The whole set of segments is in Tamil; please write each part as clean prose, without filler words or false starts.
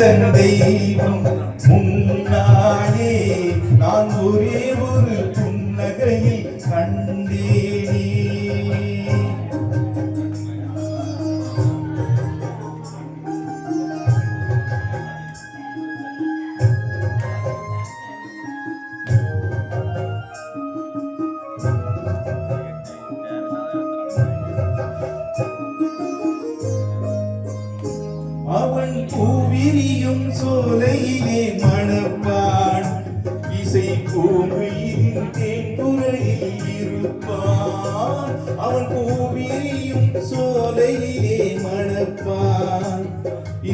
தெய்வம் முன்னாலே நான் ஒரே ஒரு புன்னகையில் கண்டேனே. அவன் பூவிரியும் சோலையிலே மணப்பான், இசை பூமியின் தேன்குறையில் இருப்பான். அவன் பூவிரியும் சோலையிலே மணப்பான்,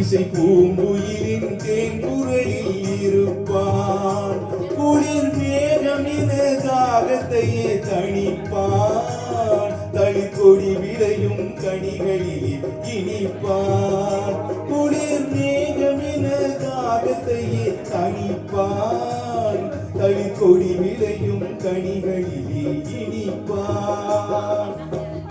இசை பூங்குயிலின் தேன்குறையில் இருப்பான். குளிர் மேகமின தாகத்தையே தணிப்பான், தளிர்கொடி விளையும் கனிகளிலே இனிப்பான். குளிர் மேகமின தாகத்தையே தணிப்பான், தளிர்கொடி விளையும் கனிகளிலே இனிப்பான்.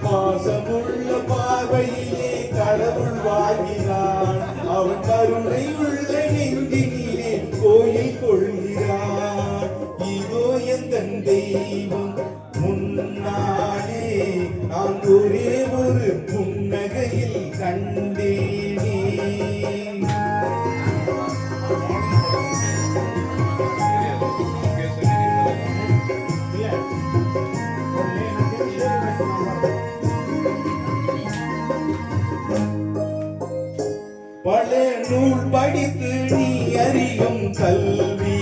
பாசமுள்ள பார்வையிலே கடவுள் வாழ்கிறான், அவன் கருணையுள்ள நெஞ்சினிலே கோயில் கொள்கிறான். இதோ எந்தன் தெய்வம் முன்னாலே நான் ஒரே ஒரு புன்னகையில் கண்டேனே. பல நூல் படித்து நீ அறியும் கல்வி,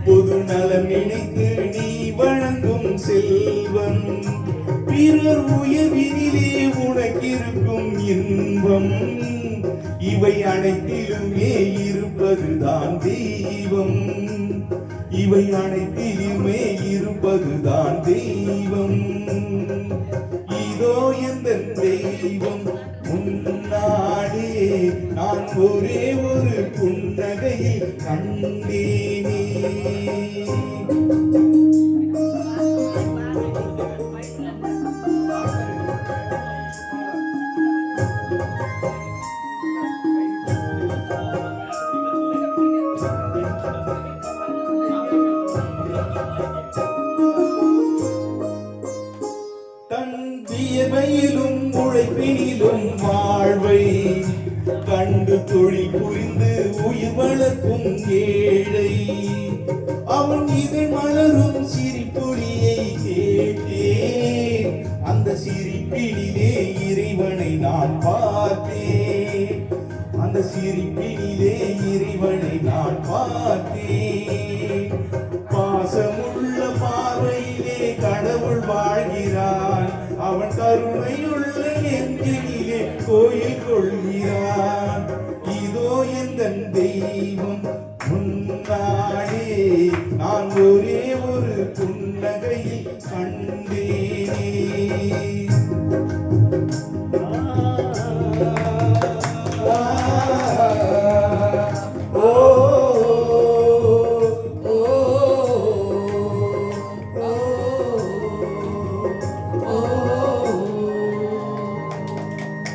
பொது நலம் நினைத்து நீ வழங்கும் செல்வம், பிறர் உயர்வினிலே உனக்கிருக்கும் இன்பம், இவை அனைத்திலுமே இருப்பதுதான் தெய்வம், இவை அனைத்திலுமே இருப்பதுதான் தெய்வம். இதோ எந்த தெய்வம் முன்னாலே நான் ஒரே ஒரு புன்னகையில் கண்டேனே. தன் வியர்வையிலும் உழைப்பினிலும் வாழ்வை கண்டு தொழில் புரிந்து உயிர் வளர்க்கும் ஏழை, அவன் இதழ் மலரும் சிரிப்பொழியை கேட்டேன், அந்த சிரிப்பினிலே இறைவனை நான் பார்த்தேன், அந்த சிரிப்பினிலே இறைவனை நான் பார்த்தேன். பாசமுள்ள பார்வையிலே கடவுள் வாழ்கிறான், அவன் கருணையுள்ள நெஞ்சினிலே கோயில் கொள்கிறான். இதோ எந்தன் தெய்வம் முன்னாலே நான் ஒரே ஒரு புன்னகையில் கண்டேனே.